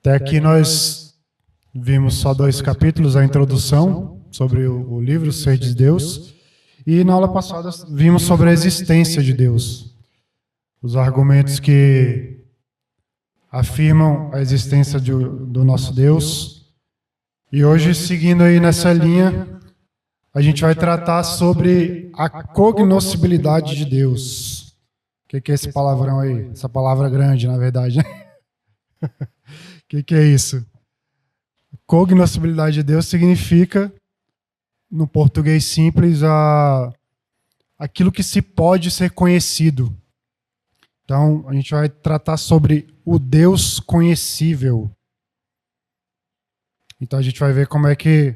Até aqui nós vimos só 2 capítulos, a introdução sobre o livro Ser de Deus, e na aula passada vimos sobre a existência de Deus, os argumentos que afirmam a existência do nosso Deus. E hoje, seguindo aí nessa linha, a gente vai tratar sobre a cognoscibilidade de Deus. O que é esse palavrão aí? Essa palavra grande, na verdade, né? O que é isso? Cognoscibilidade de Deus significa, no português simples, aquilo que se pode ser conhecido. Então, a gente vai tratar sobre o Deus conhecível. Então, a gente vai ver como é que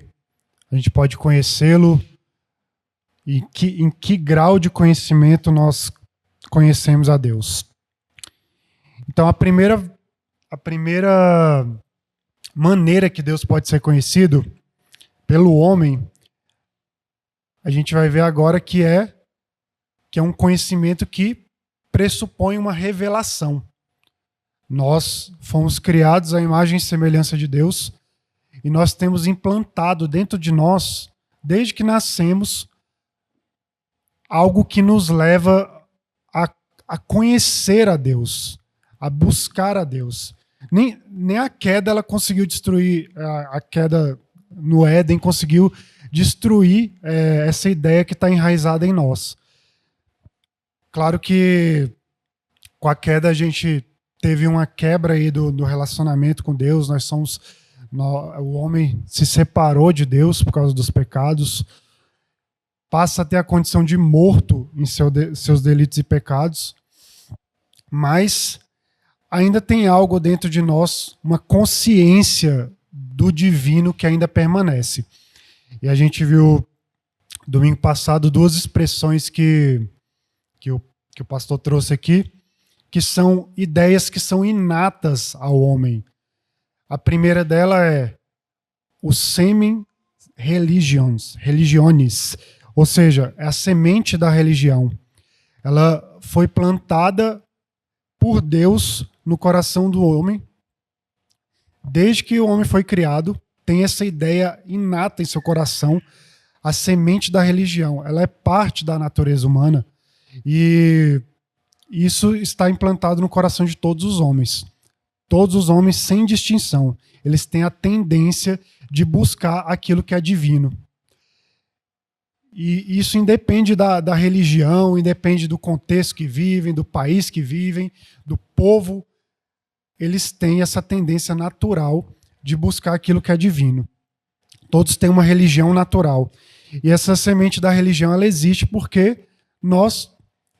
a gente pode conhecê-lo e em que grau de conhecimento nós conhecemos a Deus. Então, a primeira maneira que Deus pode ser conhecido pelo homem, a gente vai ver agora que é um conhecimento que pressupõe uma revelação. Nós fomos criados à imagem e semelhança de Deus e nós temos implantado dentro de nós, desde que nascemos, algo que nos leva a conhecer a Deus, a buscar a Deus. Nem a queda ela conseguiu destruir, a queda no Éden conseguiu destruir essa ideia que está enraizada em nós. Claro que com a queda a gente teve uma quebra aí do relacionamento com Deus, o homem se separou de Deus por causa dos pecados, passa a ter a condição de morto em seus delitos e pecados, mas ainda tem algo dentro de nós, uma consciência do divino que ainda permanece. E a gente viu domingo passado 2 expressões que o pastor trouxe aqui, que são ideias que são inatas ao homem. A primeira dela é o semen religionis, ou seja, é a semente da religião. Ela foi plantada por Deus no coração do homem. Desde que o homem foi criado, tem essa ideia inata em seu coração, a semente da religião. Ela é parte da natureza humana e isso está implantado no coração de todos os homens. Todos os homens, sem distinção, eles têm a tendência de buscar aquilo que é divino. E isso independe da religião, independe do contexto que vivem, do país que vivem, do povo. Eles têm essa tendência natural de buscar aquilo que é divino. Todos têm uma religião natural. E essa semente da religião ela existe porque nós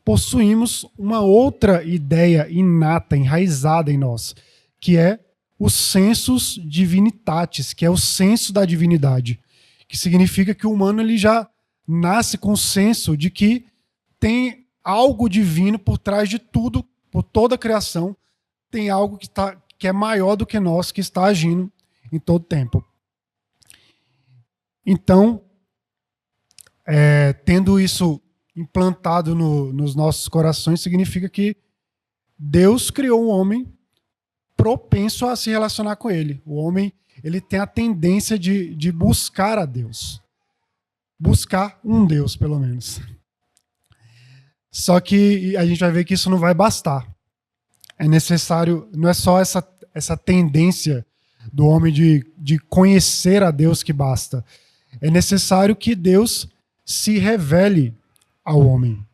possuímos uma outra ideia inata, enraizada em nós, que é o sensus divinitatis, que é o senso da divindade, que significa que o humano ele já nasce com o senso de que tem algo divino por trás de tudo, por toda a criação, tem algo que é maior do que nós, que está agindo em todo tempo. Então, tendo isso implantado nos nossos corações, significa que Deus criou um homem propenso a se relacionar com ele. O homem ele tem a tendência de buscar a Deus. Buscar um Deus, pelo menos. Só que a gente vai ver que isso não vai bastar. É necessário, não é só essa tendência do homem de conhecer a Deus que basta. É necessário que Deus se revele ao homem.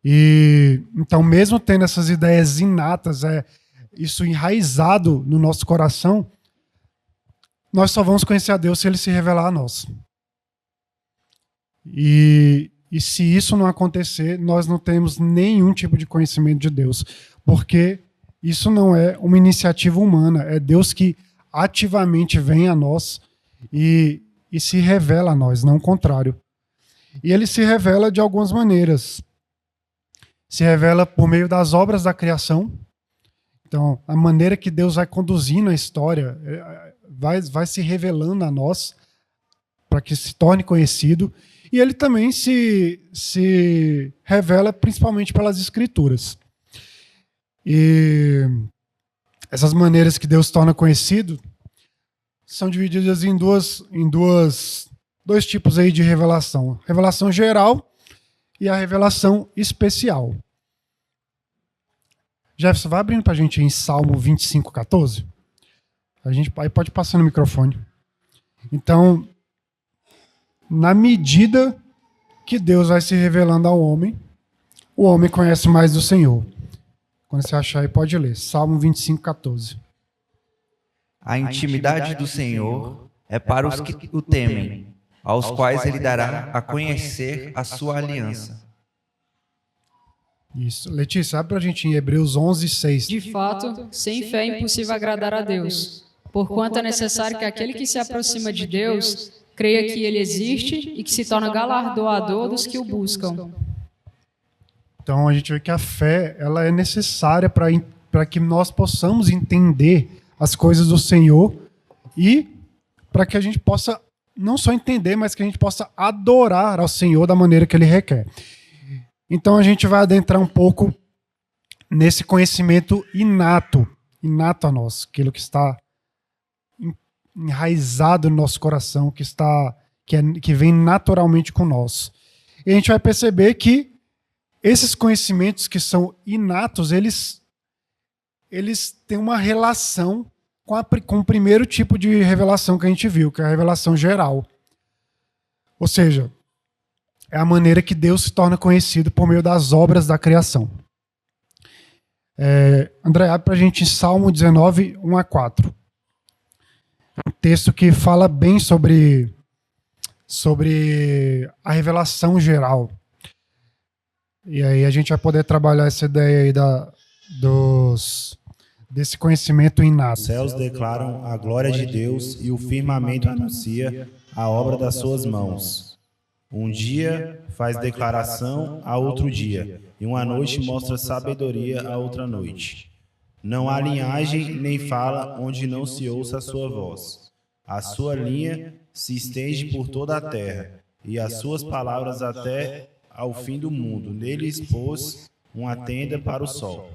E então, mesmo tendo essas ideias inatas, isso enraizado no nosso coração, nós só vamos conhecer a Deus se ele se revelar a nós. E se isso não acontecer, nós não temos nenhum tipo de conhecimento de Deus, porque isso não é uma iniciativa humana, é Deus que ativamente vem a nós e se revela a nós, não o contrário. E ele se revela de algumas maneiras. Se revela por meio das obras da criação. Então, a maneira que Deus vai conduzindo a história vai se revelando a nós para que se torne conhecido. E ele também se revela principalmente pelas Escrituras. E essas maneiras que Deus torna conhecido são divididas em dois tipos aí de revelação. Revelação geral e a revelação especial. Jefferson, vai abrindo para a gente em Salmo 25:14? Aí pode passar no microfone. Então, na medida que Deus vai se revelando ao homem, o homem conhece mais do Senhor. Quando você achar aí, pode ler. Salmo 25:14. A intimidade do Senhor é para os que o temem, aos quais ele dará a conhecer a sua aliança. Isso. Letícia, abre pra gente em Hebreus 11:6. De fato, sem fé é impossível agradar a Deus, porquanto é necessário que aquele que se aproxima de Deus creia que ele existe e que se torna galardoador dos que o buscam. Então a gente vê que a fé ela é necessária para que nós possamos entender as coisas do Senhor e para que a gente possa não só entender, mas que a gente possa adorar ao Senhor da maneira que Ele requer. Então a gente vai adentrar um pouco nesse conhecimento inato a nós, aquilo que está enraizado no nosso coração, que vem naturalmente com nós. E a gente vai perceber que esses conhecimentos que são inatos, eles têm uma relação com o primeiro tipo de revelação que a gente viu, que é a revelação geral. Ou seja, é a maneira que Deus se torna conhecido por meio das obras da criação. André, abre para a gente em Salmo 19, 1-4. Um texto que fala bem sobre a revelação geral. E aí a gente vai poder trabalhar essa ideia aí desse conhecimento inato. Os céus declaram a glória de Deus e o firmamento anuncia a obra das suas mãos. Um dia faz declaração a outro dia, e uma noite mostra sabedoria a outra noite. Não há linhagem nem fala onde não se ouça a sua voz. A sua linha se estende por toda a terra, e as suas palavras até ao fim do mundo. Nele expôs uma tenda para o sol.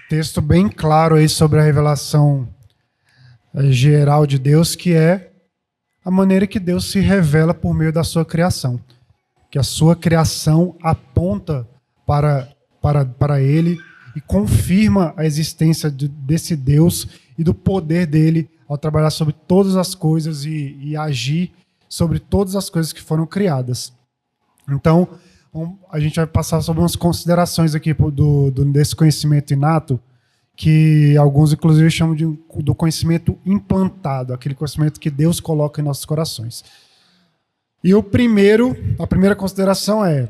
Texto bem claro aí sobre a revelação geral de Deus, que é a maneira que Deus se revela por meio da sua criação. Que a sua criação aponta para Ele e confirma a existência desse Deus e do poder dele ao trabalhar sobre todas as coisas e agir sobre todas as coisas que foram criadas. Então, a gente vai passar sobre umas considerações aqui desse conhecimento inato, que alguns inclusive chamam do conhecimento implantado, aquele conhecimento que Deus coloca em nossos corações. E a primeira consideração é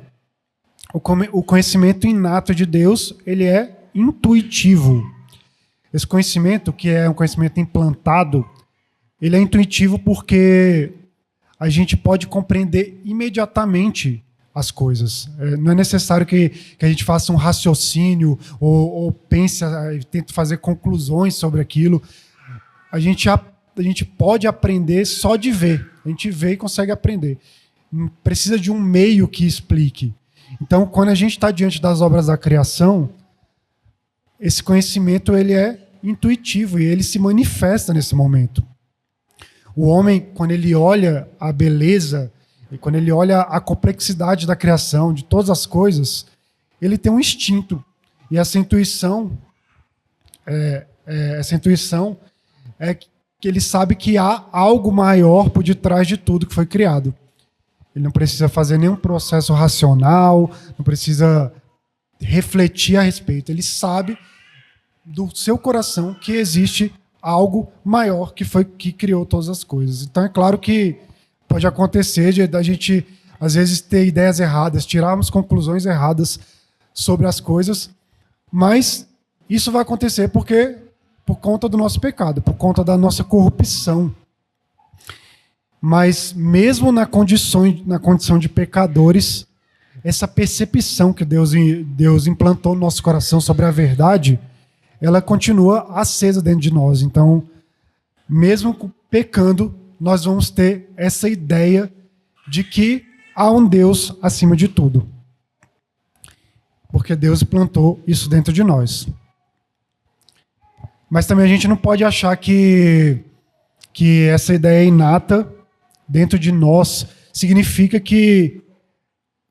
o conhecimento inato de Deus, ele é intuitivo. Esse conhecimento, que é um conhecimento implantado, ele é intuitivo porque a gente pode compreender imediatamente as coisas. Não é necessário que a gente faça um raciocínio ou pense, tente fazer conclusões sobre aquilo. A gente pode aprender só de ver. A gente vê e consegue aprender. Não precisa de um meio que explique. Então, quando a gente está diante das obras da criação, esse conhecimento ele é intuitivo e ele se manifesta nesse momento. O homem, quando ele olha a beleza e quando ele olha a complexidade da criação, de todas as coisas, ele tem um instinto. E essa intuição é que ele sabe que há algo maior por detrás de tudo que foi criado. Ele não precisa fazer nenhum processo racional, não precisa refletir a respeito. Ele sabe do seu coração que existe algo maior que criou todas as coisas. Então é claro que pode acontecer da gente, às vezes, ter ideias erradas, tirarmos conclusões erradas sobre as coisas, mas isso vai acontecer por conta do nosso pecado, por conta da nossa corrupção. Mas mesmo na condição de pecadores, essa percepção que Deus implantou no nosso coração sobre a verdade, ela continua acesa dentro de nós. Então, mesmo pecando, nós vamos ter essa ideia de que há um Deus acima de tudo. Porque Deus implantou isso dentro de nós. Mas também a gente não pode achar que essa ideia inata dentro de nós significa que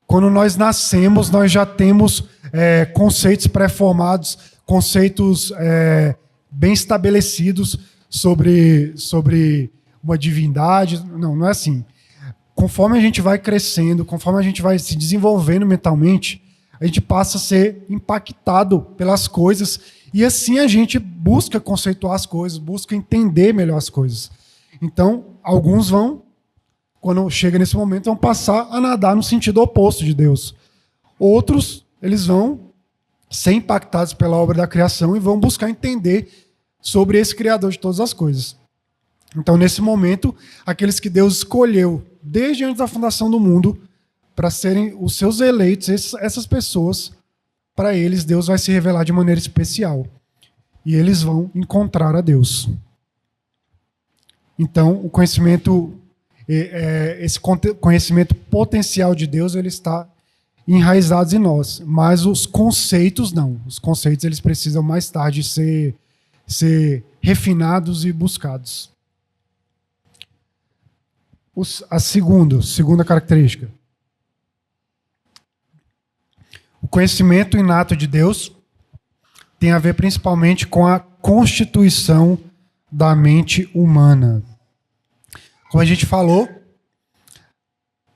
quando nós nascemos, nós já temos conceitos pré-formados, conceitos bem estabelecidos sobre uma divindade. Não é assim. Conforme a gente vai crescendo, conforme a gente vai se desenvolvendo mentalmente, a gente passa a ser impactado pelas coisas e assim a gente busca conceituar as coisas, busca entender melhor as coisas. Então, alguns vão, quando chega nesse momento, vão passar a nadar no sentido oposto de Deus. Outros, eles vão ser impactados pela obra da criação e vão buscar entender sobre esse Criador de todas as coisas. Então, nesse momento, aqueles que Deus escolheu desde antes da fundação do mundo para serem os seus eleitos, essas pessoas, para eles, Deus vai se revelar de maneira especial. E eles vão encontrar a Deus. Então, o conhecimento, esse conhecimento potencial de Deus, ele está enraizado em nós. Mas os conceitos, não. Os conceitos, eles precisam mais tarde ser refinados e buscados. A segunda característica. O conhecimento inato de Deus tem a ver principalmente com a constituição da mente humana. Como a gente falou,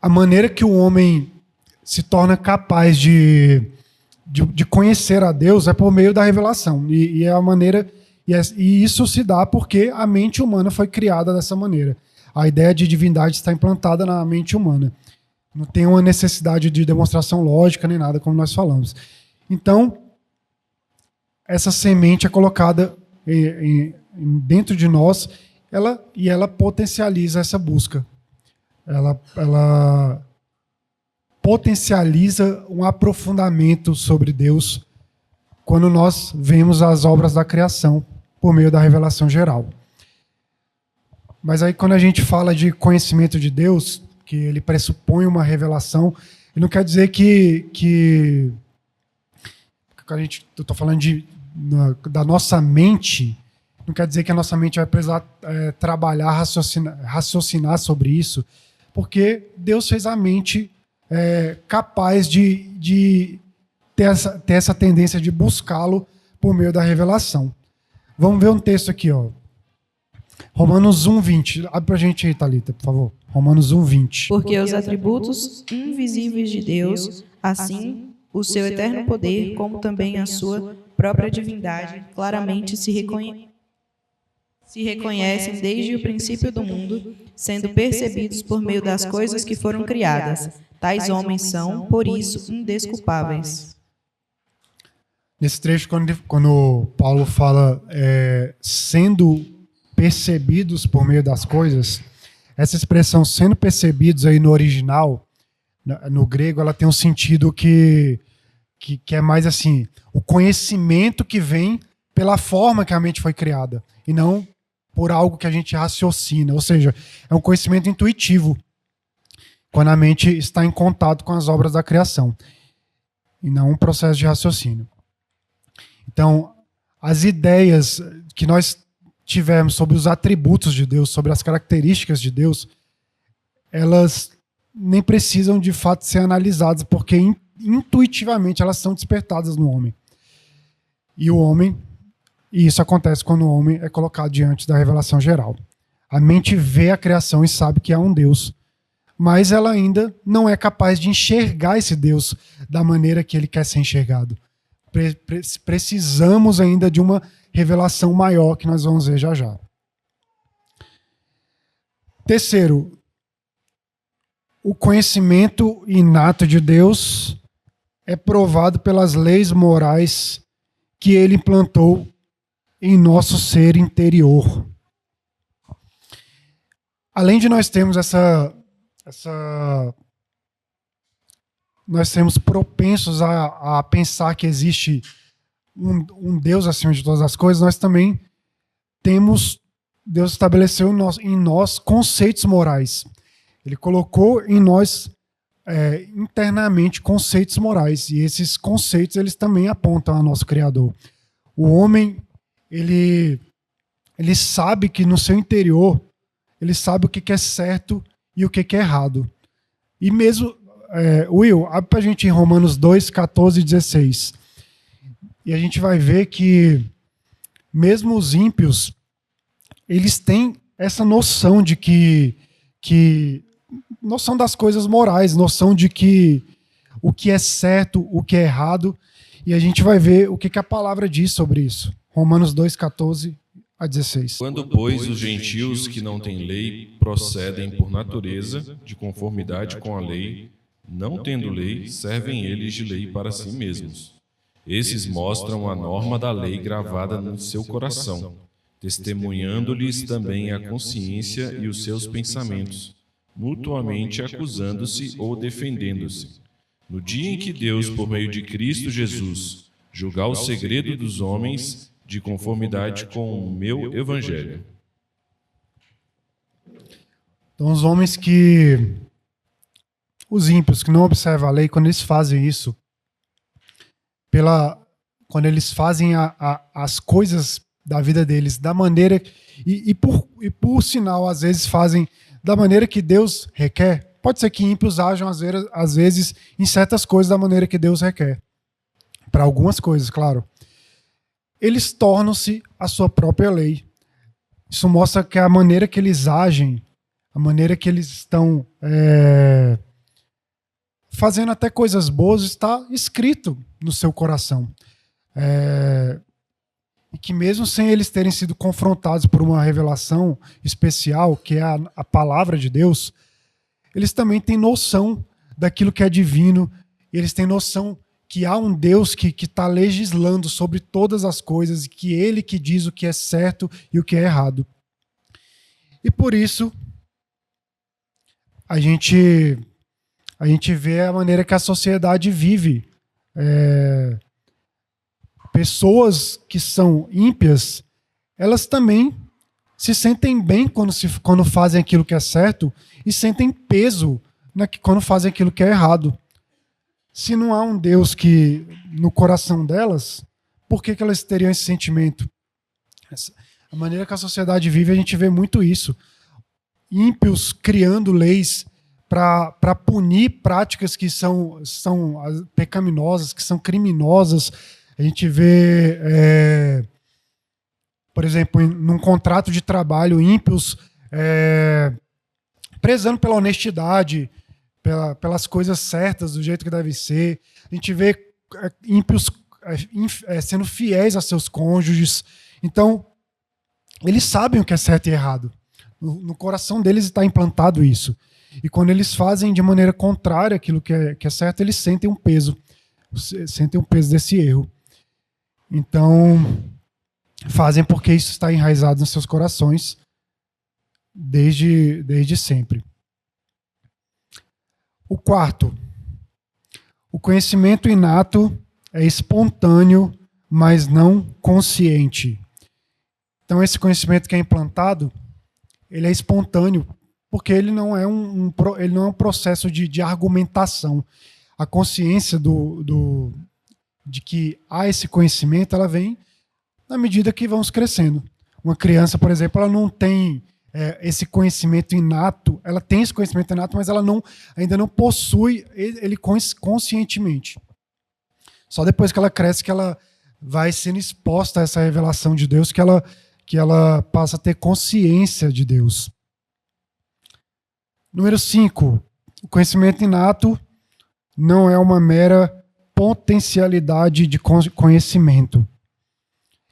a maneira que o homem se torna capaz de conhecer a Deus é por meio da revelação. E é a maneira, e isso se dá porque a mente humana foi criada dessa maneira. A ideia de divindade está implantada na mente humana. Não tem uma necessidade de demonstração lógica nem nada, como nós falamos. Então, essa semente é colocada dentro de nós, ela potencializa essa busca. Ela potencializa um aprofundamento sobre Deus quando nós vemos as obras da criação por meio da revelação geral. Mas aí quando a gente fala de conhecimento de Deus, que ele pressupõe uma revelação, ele não quer dizer que eu estou falando da nossa mente, não quer dizer que a nossa mente vai precisar trabalhar, raciocinar sobre isso, porque Deus fez a mente capaz de ter essa tendência de buscá-lo por meio da revelação. Vamos ver um texto aqui, ó. Romanos 1:20. Abre pra gente aí, Thalita, por favor. Romanos 1:20. Porque os atributos invisíveis de Deus, assim, o seu eterno poder, como também a sua própria divindade, claramente se reconhecem desde o princípio do mundo, sendo percebidos por meio das coisas que foram criadas. Tais homens são, por isso, indesculpáveis. Nesse trecho, quando Paulo fala sendo percebidos por meio das coisas, essa expressão sendo percebidos aí no original, no grego, ela tem um sentido que é mais assim, o conhecimento que vem pela forma que a mente foi criada, e não por algo que a gente raciocina, ou seja, é um conhecimento intuitivo, quando a mente está em contato com as obras da criação, e não um processo de raciocínio. Então, as ideias que nós tivemos sobre os atributos de Deus, sobre as características de Deus, elas nem precisam de fato ser analisadas, porque intuitivamente elas são despertadas no homem. E isso acontece quando o homem é colocado diante da revelação geral. A mente vê a criação e sabe que há um Deus, mas ela ainda não é capaz de enxergar esse Deus da maneira que ele quer ser enxergado. Precisamos ainda de uma revelação maior que nós vamos ver já já. Terceiro, o conhecimento inato de Deus é provado pelas leis morais que ele implantou em nosso ser interior. Além de nós termos nós sermos propensos a pensar que existe um Deus acima de todas as coisas, nós também Deus estabeleceu em nós conceitos morais. Ele colocou em nós internamente conceitos morais, e esses conceitos eles também apontam ao nosso Criador. O homem, ele sabe que no seu interior, ele sabe o que é certo e o que é errado. E mesmo, Will, abre pra gente em Romanos 2, 14 e 16. E a gente vai ver que mesmo os ímpios, eles têm essa noção de noção das coisas morais, noção de que o que é certo, o que é errado, e a gente vai ver o que a palavra diz sobre isso. Romanos 2, 14 a 16. Quando, pois, os gentios que não têm lei procedem por natureza, de conformidade com a lei, não tendo lei, servem eles de lei para si mesmos. Esses mostram a norma da lei gravada no seu coração, testemunhando-lhes também a consciência e os seus pensamentos, mutuamente acusando-se ou defendendo-se. No dia em que Deus, por meio de Cristo Jesus, julgar o segredo dos homens, de conformidade com o meu evangelho. Então, os ímpios que não observam a lei, quando eles fazem isso, quando eles fazem as coisas da vida deles da maneira, e por sinal, às vezes fazem da maneira que Deus requer, pode ser que ímpios ajam, às vezes, em certas coisas da maneira que Deus requer. Para algumas coisas, claro. Eles tornam-se a sua própria lei. Isso mostra que a maneira que eles agem, a maneira que eles estão fazendo até coisas boas, está escrito no seu coração. E que mesmo sem eles terem sido confrontados por uma revelação especial, que é a palavra de Deus, eles também têm noção daquilo que é divino, e eles têm noção que há um Deus que está legislando sobre todas as coisas, e que Ele que diz o que é certo e o que é errado. E por isso, a gente vê a maneira que a sociedade vive. Pessoas que são ímpias, elas também se sentem bem quando fazem aquilo que é certo e sentem peso quando fazem aquilo que é errado. Se não há um Deus no coração delas, por que elas teriam esse sentimento? A maneira que a sociedade vive, a gente vê muito isso. Ímpios criando leis para punir práticas que são pecaminosas, que são criminosas. A gente vê, por exemplo, num contrato de trabalho, ímpios prezando pela honestidade, pelas coisas certas, do jeito que deve ser. A gente vê ímpios sendo fiéis a seus cônjuges. Então, eles sabem o que é certo e errado. No coração deles está implantado isso. E quando eles fazem de maneira contrária aquilo que é certo, eles sentem um peso desse erro. Então, fazem porque isso está enraizado nos seus corações desde sempre. O quarto, o conhecimento inato é espontâneo, mas não consciente. Então, esse conhecimento que é implantado, ele é espontâneo, porque ele não é um processo de argumentação. A consciência de que há esse conhecimento, ela vem na medida que vamos crescendo. Uma criança, por exemplo, ela não tem esse conhecimento inato, ela tem esse conhecimento inato, mas ela ainda não possui ele conscientemente. Só depois que ela cresce que ela vai sendo exposta a essa revelação de Deus, que ela passa a ter consciência de Deus. Número 5. O conhecimento inato não é uma mera potencialidade de conhecimento.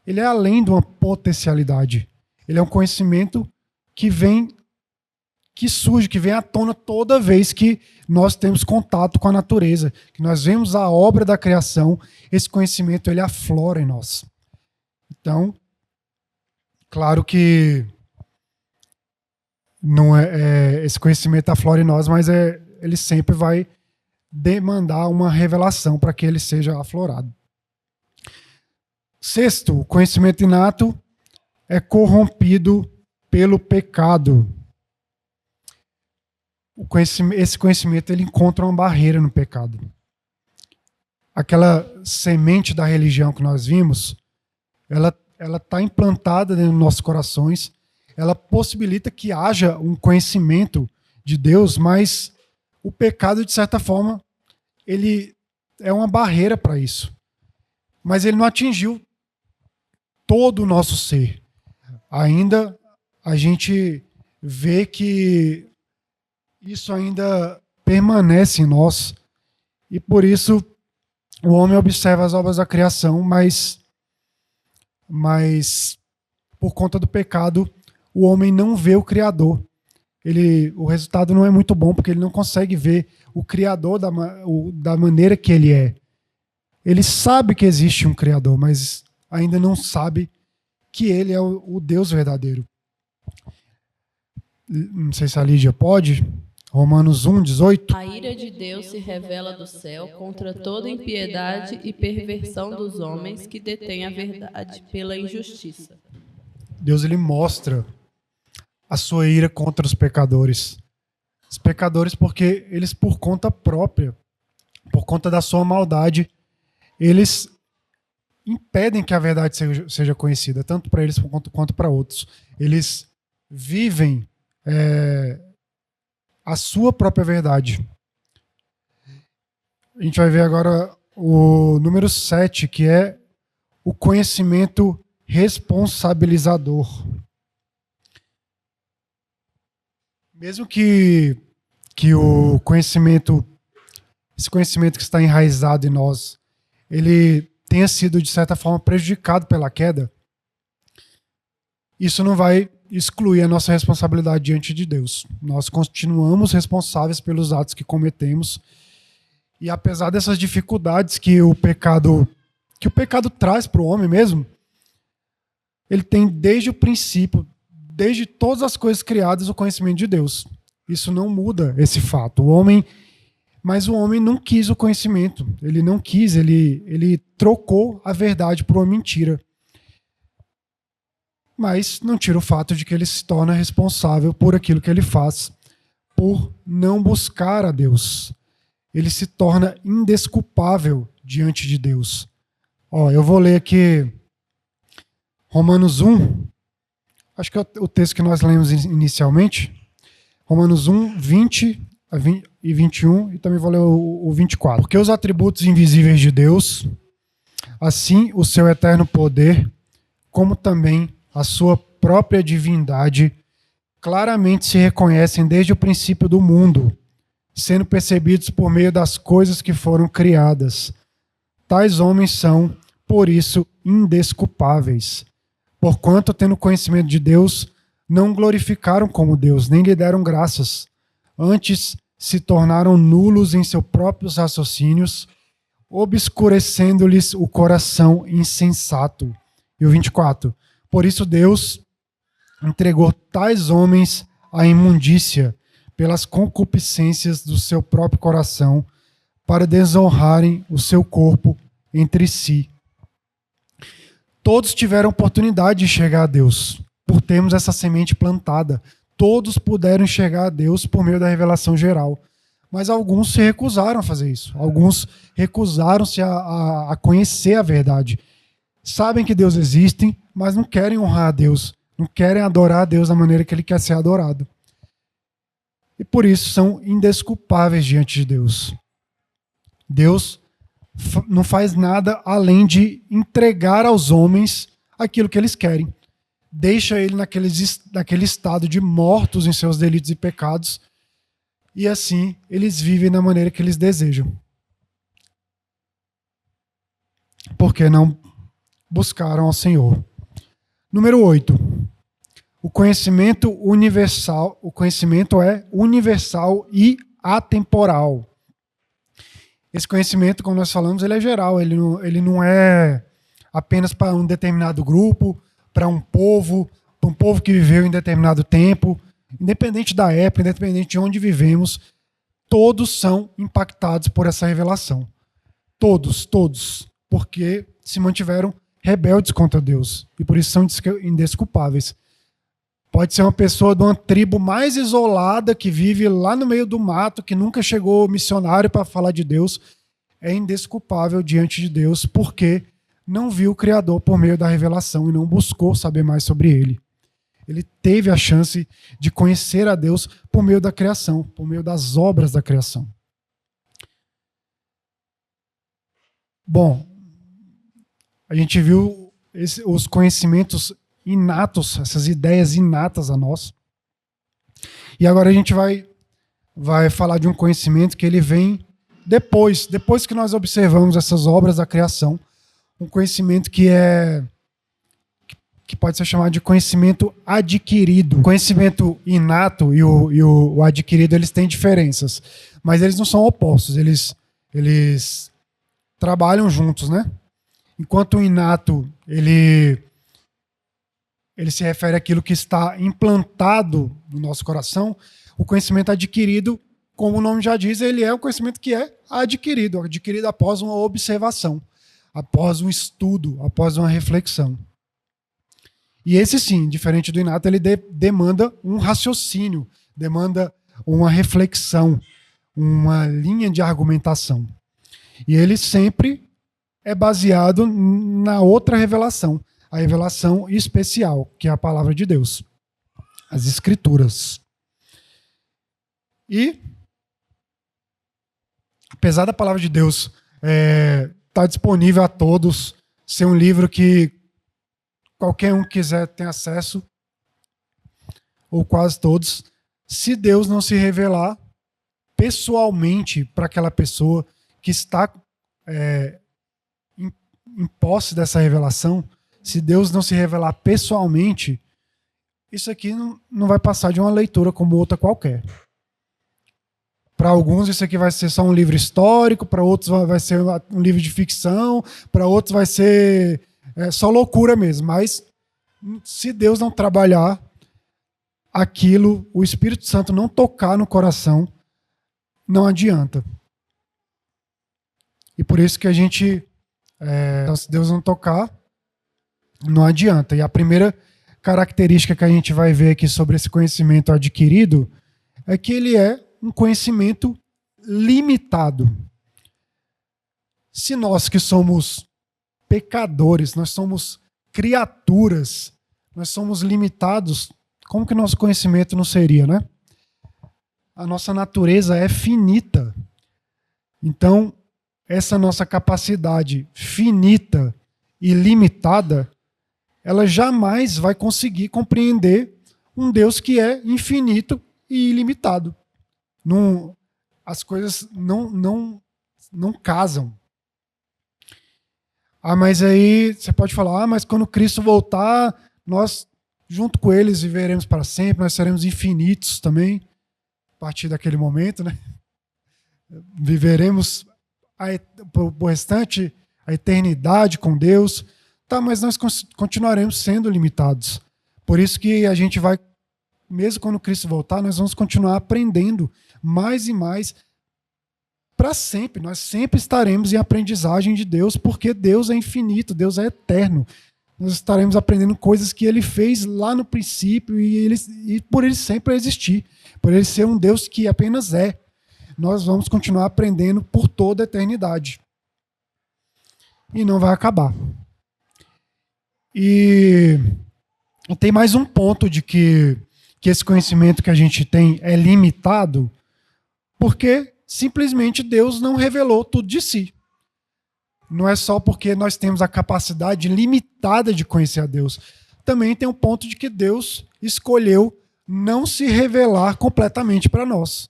Ele é além de uma potencialidade. Ele é um conhecimento que surge, que vem à tona toda vez que nós temos contato com a natureza, que nós vemos a obra da criação, esse conhecimento ele aflora em nós. Então, claro que não esse conhecimento aflora em nós, mas ele sempre vai demandar uma revelação para que ele seja aflorado. Sexto, o conhecimento inato é corrompido pelo pecado. Esse conhecimento ele encontra uma barreira no pecado. Aquela semente da religião que nós vimos, ela está implantada dentro dos nossos corações, ela possibilita que haja um conhecimento de Deus, mas o pecado, de certa forma, ele é uma barreira para isso. Mas ele não atingiu todo o nosso ser. Ainda a gente vê que isso ainda permanece em nós, e por isso o homem observa as obras da criação, mas por conta do pecado, o homem não vê o Criador. O resultado não é muito bom, porque ele não consegue ver o Criador da maneira que ele é. Ele sabe que existe um Criador, mas ainda não sabe que ele é o Deus verdadeiro. Não sei se a Lídia pode. Romanos 1:18. A ira de Deus se revela do céu contra toda impiedade e perversão dos homens que detêm a verdade pela injustiça. Deus, ele mostra a sua ira contra os pecadores. Os pecadores, porque eles, por conta própria, por conta da sua maldade, eles impedem que a verdade seja conhecida, tanto para eles quanto para outros. Eles vivem a sua própria verdade. A gente vai ver agora o número 7, que é o conhecimento responsabilizador. Mesmo que o conhecimento, esse conhecimento que está enraizado em nós, ele tenha sido, de certa forma, prejudicado pela queda, isso não vai excluir a nossa responsabilidade diante de Deus. Nós continuamos responsáveis pelos atos que cometemos, e apesar dessas dificuldades que o pecado traz para o homem mesmo, ele tem desde o princípio, desde todas as coisas criadas, o conhecimento de Deus. Isso não muda esse fato. Mas o homem não quis o conhecimento. Ele não quis, ele trocou a verdade por uma mentira. Mas não tira o fato de que ele se torna responsável por aquilo que ele faz, por não buscar a Deus. Ele se torna indesculpável diante de Deus. Eu vou ler aqui Romanos 1, acho que é o texto que nós lemos inicialmente. Romanos 1, 20 e 21, e também vou ler o 24. Porque os atributos invisíveis de Deus, assim o seu eterno poder, como também a sua própria divindade, claramente se reconhecem desde o princípio do mundo, sendo percebidos por meio das coisas que foram criadas. Tais homens são, por isso, indesculpáveis. Porquanto, tendo conhecimento de Deus, não glorificaram como Deus, nem lhe deram graças. Antes, se tornaram nulos em seus próprios raciocínios, obscurecendo-lhes o coração insensato. E o 24. Por isso Deus entregou tais homens à imundícia, pelas concupiscências do seu próprio coração, para desonrarem o seu corpo entre si. Todos tiveram oportunidade de enxergar a Deus, por termos essa semente plantada. Todos puderam enxergar a Deus por meio da revelação geral. Mas alguns se recusaram a fazer isso. Alguns recusaram-se a conhecer a verdade. Sabem que Deus existe, mas não querem honrar a Deus. Não querem adorar a Deus da maneira que Ele quer ser adorado. E por isso são indesculpáveis diante de Deus. Deus não faz nada além de entregar aos homens aquilo que eles querem. Deixa ele naquele estado de mortos em seus delitos e pecados, e assim eles vivem da maneira que eles desejam. Porque não buscaram ao Senhor. Número 8. O conhecimento universal. O conhecimento é universal e atemporal. Esse conhecimento, como nós falamos, ele é geral. Ele não é apenas para um determinado grupo, para um povo que viveu em determinado tempo. Independente da época, independente de onde vivemos, todos são impactados por essa revelação. Todos. Porque se mantiveram rebeldes contra Deus. E por isso são indesculpáveis. Pode ser uma pessoa de uma tribo mais isolada, que vive lá no meio do mato, que nunca chegou missionário para falar de Deus. É indesculpável diante de Deus, porque não viu o Criador por meio da revelação e não buscou saber mais sobre ele. Ele teve a chance de conhecer a Deus por meio da criação, por meio das obras da criação. Bom, a gente viu os conhecimentos inatos, essas ideias inatas a nós. E agora a gente vai falar de um conhecimento que ele vem depois que nós observamos essas obras da criação, um conhecimento que pode ser chamado de conhecimento adquirido. O conhecimento inato e o adquirido, eles têm diferenças, mas eles não são opostos, eles trabalham juntos, né? Enquanto o inato, ele se refere àquilo que está implantado no nosso coração, o conhecimento adquirido, como o nome já diz, ele é o conhecimento que é adquirido após uma observação, após um estudo, após uma reflexão. E esse sim, diferente do inato, ele demanda um raciocínio, demanda uma reflexão, uma linha de argumentação. E ele sempre é baseado na outra revelação, a revelação especial, que é a palavra de Deus, as Escrituras. E, apesar da palavra de Deus estar disponível a todos, ser um livro que qualquer um quiser ter acesso, ou quase todos, se Deus não se revelar pessoalmente para aquela pessoa que está em posse dessa revelação, se Deus não se revelar pessoalmente, isso aqui não vai passar de uma leitura como outra qualquer. Para alguns isso aqui vai ser só um livro histórico, para outros vai ser um livro de ficção, para outros vai ser só loucura mesmo. Mas se Deus não trabalhar aquilo, o Espírito Santo não tocar no coração, não adianta. E por isso que a gente, se Deus não tocar, não adianta. E a primeira característica que a gente vai ver aqui sobre esse conhecimento adquirido é que ele é um conhecimento limitado. Se nós que somos pecadores, nós somos criaturas, nós somos limitados, como que nosso conhecimento não seria, né? A nossa natureza é finita. Então, essa nossa capacidade finita e limitada, ela jamais vai conseguir compreender um Deus que é infinito e ilimitado. As coisas não casam. Mas aí você pode falar, mas quando Cristo voltar, nós, junto com eles, viveremos para sempre, nós seremos infinitos também, a partir daquele momento, né? Viveremos o restante, a eternidade com Deus, tá, mas nós continuaremos sendo limitados. Por isso que a gente vai, mesmo quando Cristo voltar, nós vamos continuar aprendendo mais e mais para sempre. Nós sempre estaremos em aprendizagem de Deus, porque Deus é infinito, Deus é eterno. Nós estaremos aprendendo coisas que Ele fez lá no princípio e por Ele sempre existir, por Ele ser um Deus que apenas é. Nós vamos continuar aprendendo por toda a eternidade. E não vai acabar. E tem mais um ponto de que esse conhecimento que a gente tem é limitado, porque simplesmente Deus não revelou tudo de si. Não é só porque nós temos a capacidade limitada de conhecer a Deus. Também tem um ponto de que Deus escolheu não se revelar completamente para nós.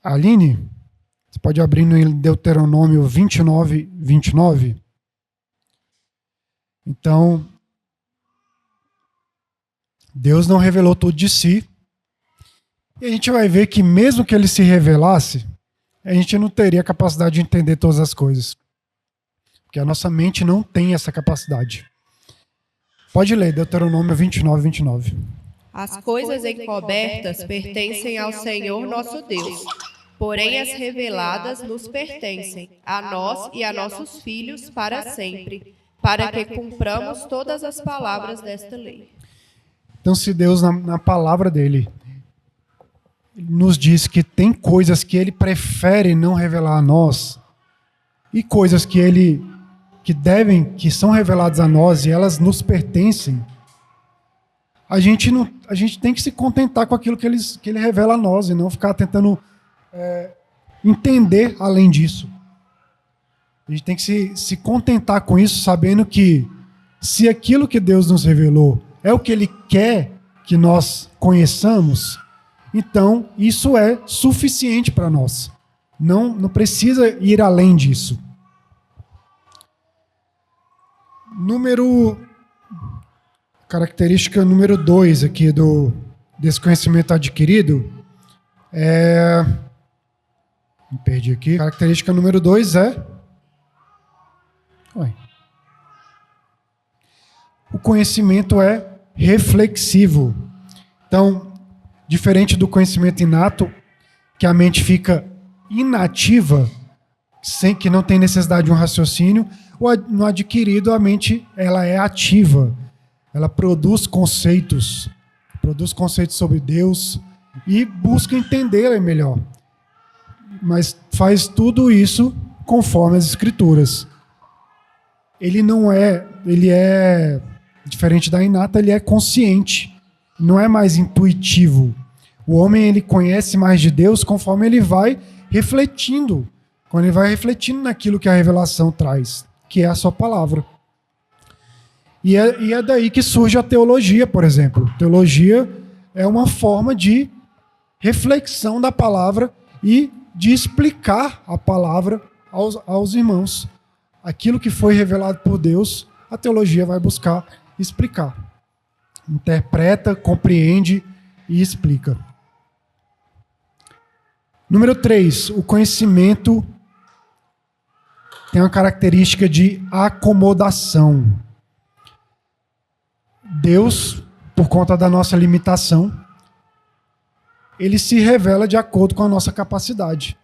Aline, você pode abrir no Deuteronômio 29, 29. Então, Deus não revelou tudo de si. E a gente vai ver que mesmo que Ele se revelasse, a gente não teria capacidade de entender todas as coisas. Porque a nossa mente não tem essa capacidade. Pode ler, Deuteronômio 29, 29. As coisas encobertas pertencem ao Senhor nosso Deus, porém as reveladas nos pertencem, a nós e a nossos filhos para sempre, para que cumpramos todas as palavras desta lei. Então, se Deus, na palavra dele, nos diz que tem coisas que Ele prefere não revelar a nós, e coisas que Ele que são reveladas a nós e elas nos pertencem, a gente tem que se contentar com aquilo que ele revela a nós e não ficar tentando entender além disso. A gente tem que se contentar com isso, sabendo que se aquilo que Deus nos revelou é o que Ele quer que nós conheçamos, então isso é suficiente para nós. Não precisa ir além disso. Característica número 2 aqui desse conhecimento adquirido me perdi aqui. Característica número 2 o conhecimento é reflexivo. Então, diferente do conhecimento inato, que a mente fica inativa, sem que não tem necessidade de um raciocínio, no adquirido a mente ela é ativa. Ela produz conceitos sobre Deus e busca entender melhor. Mas faz tudo isso conforme as Escrituras. Ele é diferente da inata, ele é consciente, não é mais intuitivo. O homem ele conhece mais de Deus conforme ele vai refletindo, quando ele vai refletindo naquilo que a revelação traz, que é a sua palavra. E é daí que surge a teologia, por exemplo. Teologia é uma forma de reflexão da palavra e de explicar a palavra aos irmãos. Aquilo que foi revelado por Deus, a teologia vai buscar explicar. Interpreta, compreende e explica. Número 3, o conhecimento tem uma característica de acomodação. Deus, por conta da nossa limitação, ele se revela de acordo com a nossa capacidade.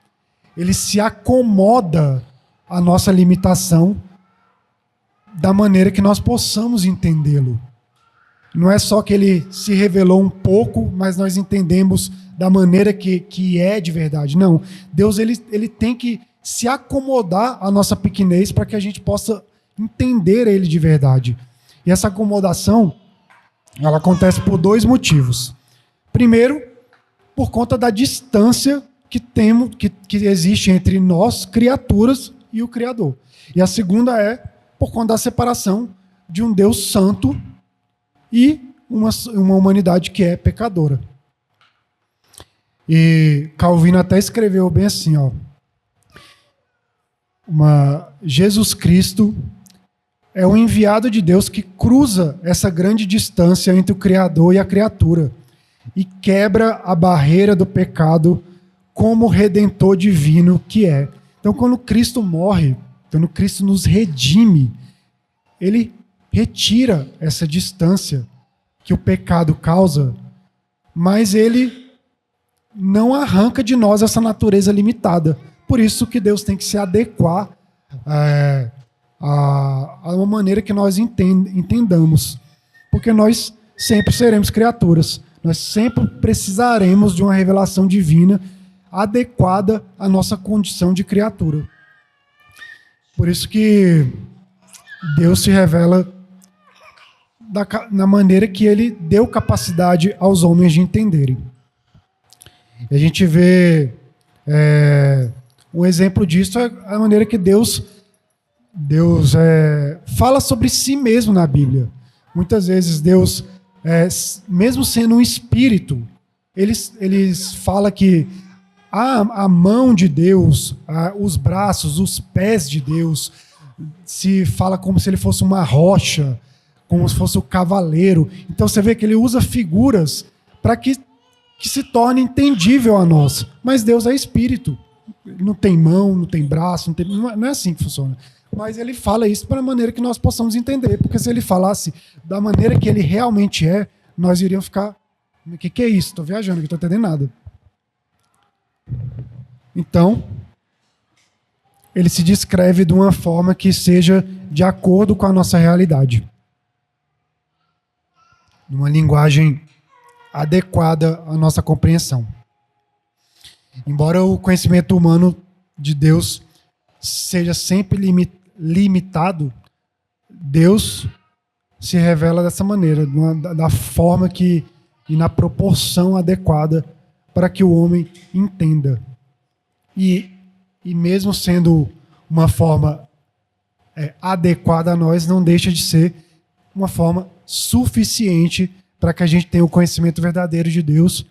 Ele se acomoda à nossa limitação da maneira que nós possamos entendê-lo. Não é só que ele se revelou um pouco, mas nós entendemos da maneira que é de verdade. Não. Deus ele tem que se acomodar à nossa pequenez para que a gente possa entender ele de verdade. E essa acomodação, ela acontece por 2 motivos. Primeiro, por conta da distância que existe entre nós, criaturas, e o Criador. E a segunda é por conta da separação de um Deus santo e uma humanidade que é pecadora. E Calvino até escreveu bem assim, Jesus Cristo é o enviado de Deus que cruza essa grande distância entre o Criador e a criatura e quebra a barreira do pecado como Redentor divino que é. Então, quando Cristo morre, quando Cristo nos redime, ele retira essa distância que o pecado causa, mas ele não arranca de nós essa natureza limitada. Por isso que Deus tem que se adequar a uma maneira que nós entendamos. Porque nós sempre seremos criaturas. Nós sempre precisaremos de uma revelação divina adequada à nossa condição de criatura. Por isso que Deus se revela na maneira que ele deu capacidade aos homens de entenderem. E a gente vê um exemplo disso é a maneira que Deus fala sobre si mesmo na Bíblia. Muitas vezes Deus, mesmo sendo um espírito, eles falam que a mão de Deus, os braços, os pés de Deus, se fala como se ele fosse uma rocha, como se fosse o cavaleiro. Então você vê que ele usa figuras para que se torne entendível a nós. Mas Deus é espírito. Ele não tem mão, não tem braço, não é assim que funciona. Mas ele fala isso para a maneira que nós possamos entender. Porque se ele falasse da maneira que ele realmente é, nós iríamos ficar... O que é isso? Estou viajando, não estou entendendo nada. Então, ele se descreve de uma forma que seja de acordo com a nossa realidade. Numa linguagem adequada à nossa compreensão. Embora o conhecimento humano de Deus seja sempre limitado, Deus se revela dessa maneira, da forma que e na proporção adequada para que o homem entenda. E mesmo sendo uma forma adequada a nós, não deixa de ser uma forma suficiente para que a gente tenha o conhecimento verdadeiro de Deus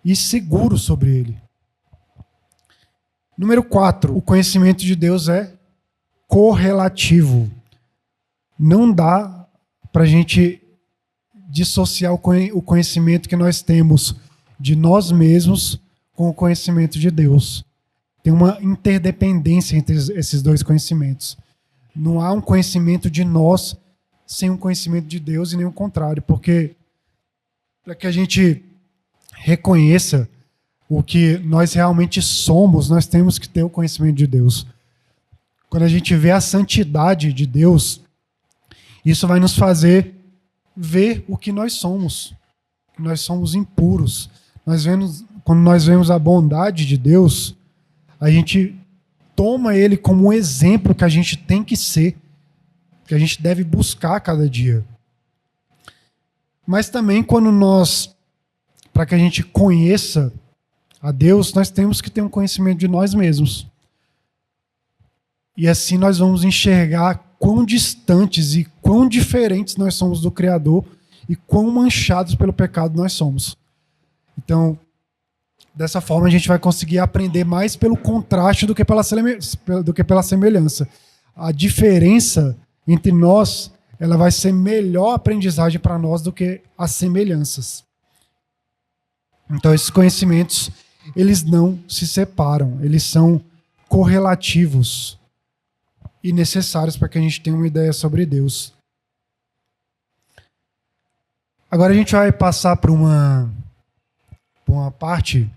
e seguro sobre Ele. Número 4, o conhecimento de Deus é correlativo. Não dá para a gente dissociar o conhecimento que nós temos de nós mesmos com o conhecimento de Deus. Tem uma interdependência entre esses dois conhecimentos. Não há um conhecimento de nós sem um conhecimento de Deus e nem o contrário, porque para que a gente reconheça o que nós realmente somos, nós temos que ter o conhecimento de Deus. Quando a gente vê a santidade de Deus, isso vai nos fazer ver o que nós somos. Nós somos impuros. Quando nós vemos a bondade de Deus, a gente toma Ele como um exemplo que a gente tem que ser, que a gente deve buscar cada dia. Mas também para que a gente conheça a Deus, nós temos que ter um conhecimento de nós mesmos. E assim nós vamos enxergar quão distantes e quão diferentes nós somos do Criador e quão manchados pelo pecado nós somos. Então, dessa forma a gente vai conseguir aprender mais pelo contraste do que pela semelhança. A diferença entre nós, ela vai ser melhor aprendizagem para nós do que as semelhanças. Então, esses conhecimentos, eles não se separam, eles são correlativos e necessários para que a gente tenha uma ideia sobre Deus. Agora a gente vai passar por uma parte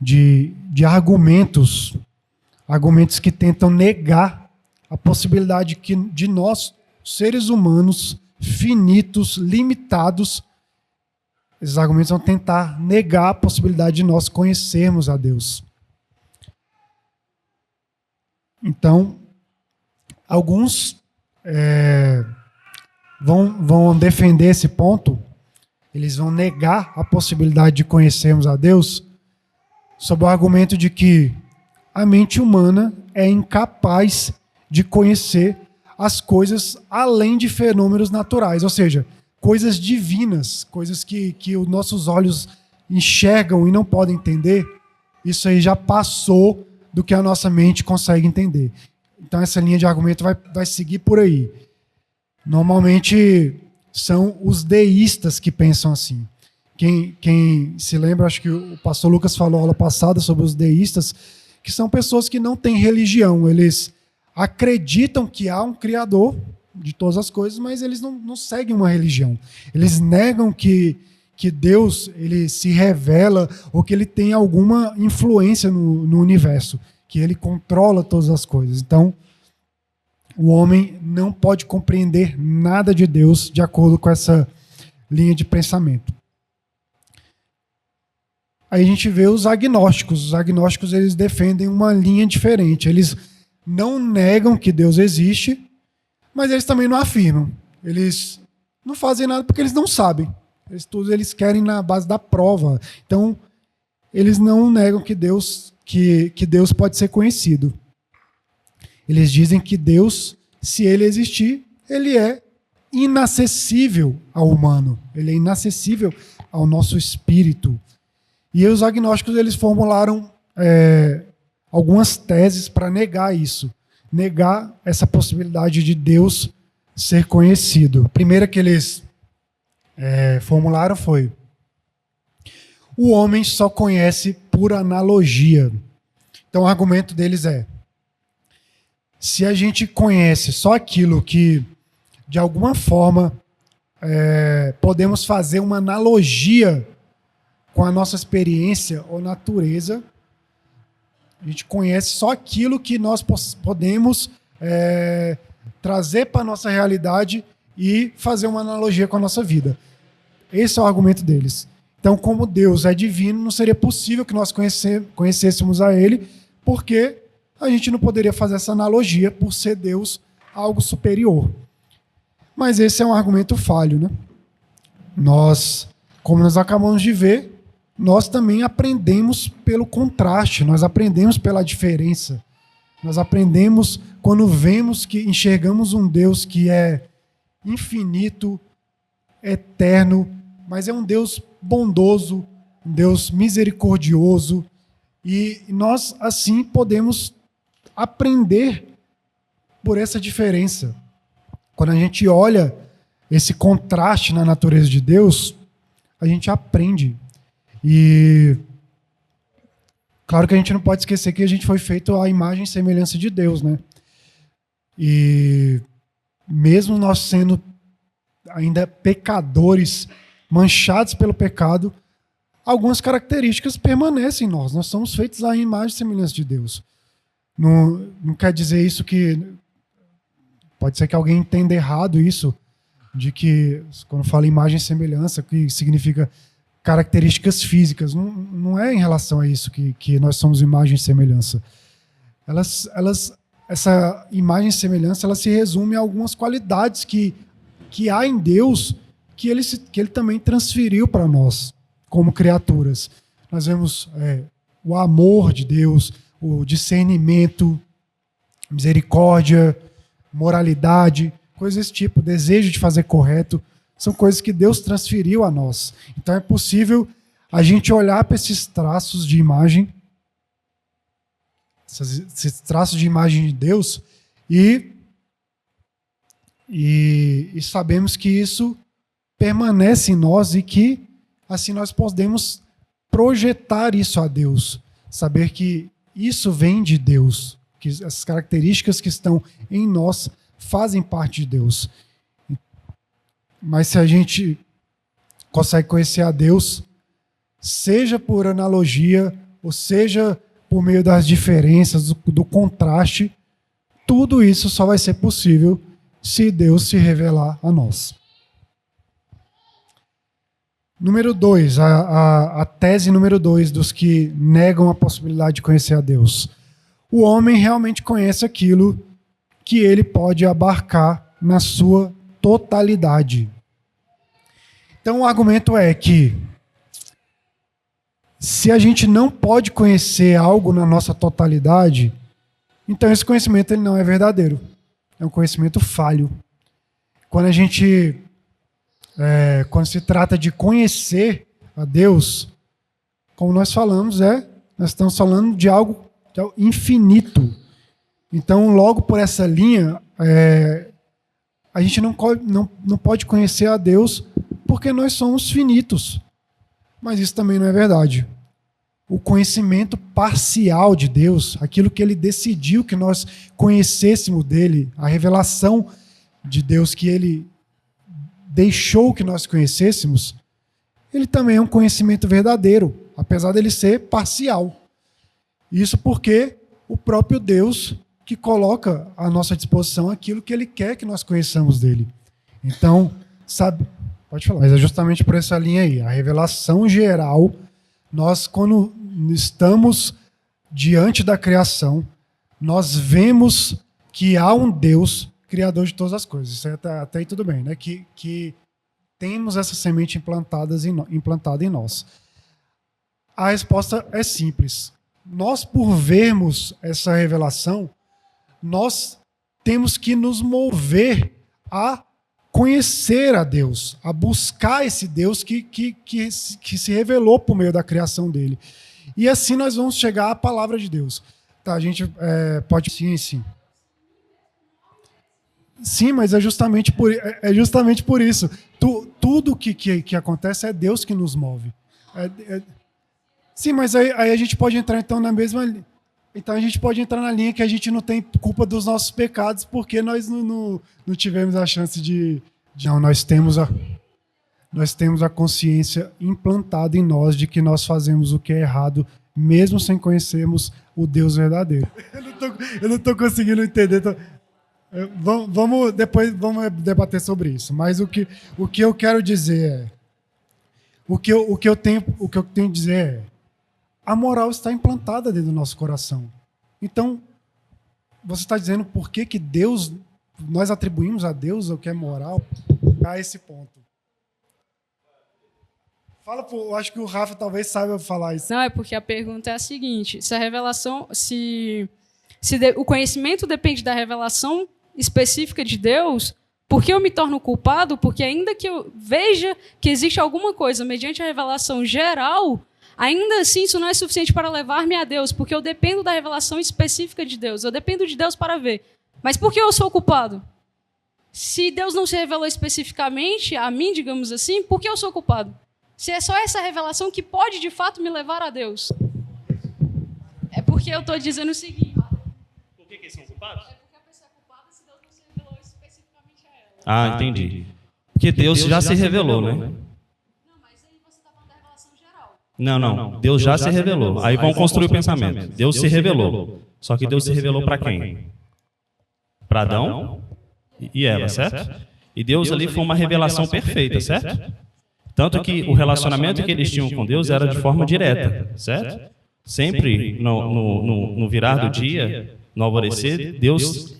de argumentos que tentam negar a possibilidade de nós, seres humanos, finitos, limitados, esses argumentos vão tentar negar a possibilidade de nós conhecermos a Deus. Então, alguns vão defender esse ponto, eles vão negar a possibilidade de conhecermos a Deus sob o argumento de que a mente humana é incapaz de conhecer as coisas além de fenômenos naturais, ou seja, coisas divinas, coisas que os nossos olhos enxergam e não podem entender. Isso aí já passou do que a nossa mente consegue entender. Então essa linha de argumento vai seguir por aí. Normalmente são os deístas que pensam assim. Quem se lembra, acho que o pastor Lucas falou aula passada sobre os deístas, que são pessoas que não têm religião. Eles acreditam que há um Criador de todas as coisas, mas eles não seguem uma religião. Eles negam que Deus ele se revela ou que ele tem alguma influência no universo, que ele controla todas as coisas. Então, o homem não pode compreender nada de Deus de acordo com essa linha de pensamento. Aí a gente vê os agnósticos. Os agnósticos eles defendem uma linha diferente. Eles não negam que Deus existe, mas eles também não afirmam. Eles não fazem nada porque eles não sabem. Eles querem na base da prova. Então, eles não negam que Deus pode ser conhecido. Eles dizem que Deus, se ele existir, ele é inacessível ao humano. Ele é inacessível ao nosso espírito. E os agnósticos eles formularam algumas teses para negar isso. Negar essa possibilidade de Deus ser conhecido. A primeira que eles formularam foi: o homem só conhece por analogia. Então o argumento deles é: se a gente conhece só aquilo que, de alguma forma, podemos fazer uma analogia com a nossa experiência ou natureza, a gente conhece só aquilo que nós podemos trazer para a nossa realidade e fazer uma analogia com a nossa vida. Esse é o argumento deles. Então, como Deus é divino, não seria possível que nós conhecêssemos a Ele, porque a gente não poderia fazer essa analogia por ser Deus algo superior. Mas esse é um argumento falho, né? Nós, como nós acabamos de ver, nós também aprendemos pelo contraste, nós aprendemos pela diferença. Nós aprendemos quando vemos que enxergamos um Deus que é infinito, eterno, mas é um Deus bondoso, um Deus misericordioso, e nós, assim, podemos aprender por essa diferença. Quando a gente olha esse contraste na natureza de Deus, a gente aprende. E claro que a gente não pode esquecer que a gente foi feito à imagem e semelhança de Deus, né? E mesmo nós sendo ainda pecadores, manchados pelo pecado, algumas características permanecem em nós. Nós somos feitos à imagem e semelhança de Deus. Não quer dizer isso que... Pode ser que alguém entenda errado isso, de que, quando fala imagem e semelhança, que significa características físicas. Não é em relação a isso que nós somos imagem e semelhança. Essa imagem e semelhança, ela se resume a algumas qualidades que há em Deus que ele também transferiu para nós, como criaturas. Nós vemos o amor de Deus, o discernimento, misericórdia, moralidade, coisas desse tipo, desejo de fazer correto, são coisas que Deus transferiu a nós. Então é possível a gente olhar para esses traços de imagem, esses traços de imagem de Deus, e sabemos que isso permanece em nós e que assim nós podemos projetar isso a Deus, saber que isso vem de Deus, que as características que estão em nós fazem parte de Deus. Mas se a gente consegue conhecer a Deus, seja por analogia, ou seja por meio das diferenças, do contraste, tudo isso só vai ser possível se Deus se revelar a nós. Número 2, a tese número 2 dos que negam a possibilidade de conhecer a Deus. O homem realmente conhece aquilo que ele pode abarcar na sua totalidade. Então o argumento é que se a gente não pode conhecer algo na nossa totalidade, então esse conhecimento ele não é verdadeiro. É um conhecimento falho. Quando quando se trata de conhecer a Deus, como nós falamos, nós estamos falando de algo que é infinito. Então, logo por essa linha, a gente não pode conhecer a Deus porque nós somos finitos. Mas isso também não é verdade. O conhecimento parcial de Deus, aquilo que ele decidiu que nós conhecêssemos dele, a revelação de Deus que ele deixou que nós conhecêssemos, ele também é um conhecimento verdadeiro, apesar dele ser parcial. Isso porque o próprio Deus que coloca à nossa disposição aquilo que ele quer que nós conheçamos dele. Então, pode falar, mas é justamente por essa linha aí, a revelação geral. Nós, quando estamos diante da criação, nós vemos que há um Deus criador de todas as coisas. Isso até aí tudo bem, né? Que temos essa semente implantada em nós. A resposta é simples. Nós, por vermos essa revelação, nós temos que nos mover a conhecer a Deus, a buscar esse Deus que se revelou por meio da criação dele. E assim nós vamos chegar à palavra de Deus. Tá, a gente pode... Sim. Sim, mas é justamente por isso. Tudo que acontece é Deus que nos move. Sim, mas aí a gente pode entrar então na mesma... Então a gente pode entrar na linha que a gente não tem culpa dos nossos pecados porque nós não tivemos a chance de... Não, nós temos a consciência implantada em nós de que nós fazemos o que é errado, mesmo sem conhecermos o Deus verdadeiro. Eu não estou conseguindo entender. Vamos debater sobre isso. Mas o que eu quero dizer o que eu tenho a dizer é: a moral está implantada dentro do nosso coração. Então, você está dizendo por que Deus nós atribuímos a Deus o que é moral a esse ponto. Eu acho que o Rafa talvez saiba falar isso. Não, é porque a pergunta é a seguinte: se a revelação, o conhecimento depende da revelação específica de Deus, por que eu me torno culpado? Porque ainda que eu veja que existe alguma coisa mediante a revelação geral, ainda assim isso não é suficiente para levar-me a Deus, porque eu dependo da revelação específica de Deus. Eu dependo de Deus para ver. Mas por que eu sou culpado? Se Deus não se revelou especificamente a mim, digamos assim, por que eu sou culpado? Se é só essa revelação que pode, de fato, me levar a Deus. É porque eu estou dizendo o seguinte. Por que eles são culpados? É porque a pessoa é culpada se Deus não se revelou especificamente a ela. Ah, entendi. Porque Deus já se revelou, né? Não, mas aí você está falando da revelação geral. Não. Deus já se revelou. Aí vão construir o pensamento. Deus se revelou. Só que Deus se revelou para quem? Para Adão e Eva, certo? E Deus ali foi uma revelação perfeita, certo? Tanto que o relacionamento que eles tinham com Deus era de forma direta, certo? Sempre no virar do dia, no alvorecer,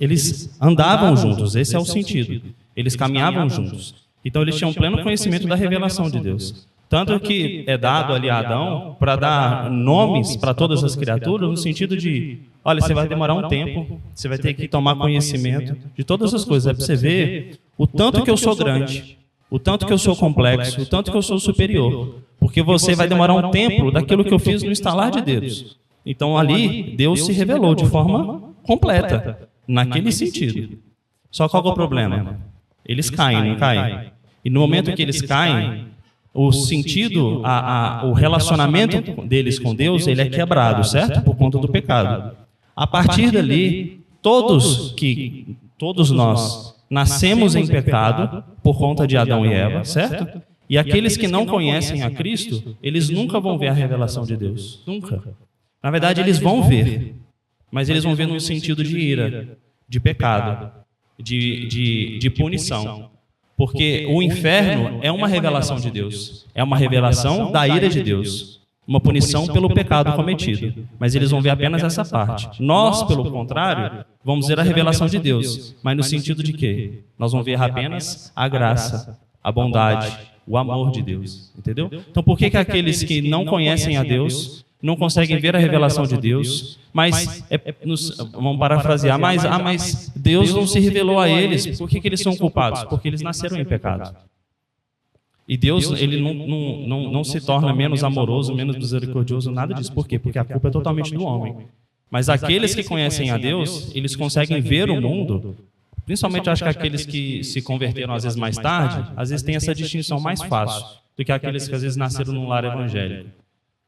eles andavam juntos, esse é o sentido. Eles caminhavam juntos. Então eles tinham pleno conhecimento da revelação de Deus. Tanto que é dado ali a Adão para dar nomes para todas as criaturas, no sentido de, olha, você vai demorar um tempo, você vai ter que tomar conhecimento de todas as coisas. É para você ver o tanto que eu sou grande, o tanto que eu sou complexo, o tanto que eu sou superior. Porque você vai demorar um tempo daquilo que eu fiz no estalar de dedos. Então ali, Deus se revelou de forma completa, naquele sentido. Só qual é o problema? Eles caem, não caem? E no momento que eles caem, o sentido, o relacionamento deles com Deus, ele é quebrado, certo? Por conta do pecado. A partir dali, todos nós nascemos em pecado por conta de Adão e Eva, certo? E aqueles que não conhecem a Cristo, eles nunca vão ver a revelação de Deus. Nunca. Na verdade, eles vão ver, mas eles vão ver num sentido de ira, de pecado, de punição. Porque o inferno é uma revelação de Deus. É uma revelação da ira de Deus. Uma punição pelo pecado cometido. Mas eles vão ver apenas essa parte. Nós, pelo contrário, vamos ver a revelação de Deus. Mas no sentido de quê? Nós vamos ver apenas a graça, a bondade, o amor de Deus. Entendeu? Então por que aqueles que não conhecem a Deus não conseguem ver a revelação de Deus, mas, vamos parafrasear, mas Deus não se revelou a eles, por que eles são culpados? Porque eles nasceram em pecado. E Deus, ele não se torna menos amoroso, menos misericordioso, nada disso. Por quê? Porque a culpa é totalmente do homem. Mas aqueles que conhecem a Deus, eles conseguem ver o mundo, principalmente acho que aqueles que se converteram às vezes mais tarde, às vezes tem essa distinção mais fácil do que aqueles que às vezes nasceram num lar evangélico.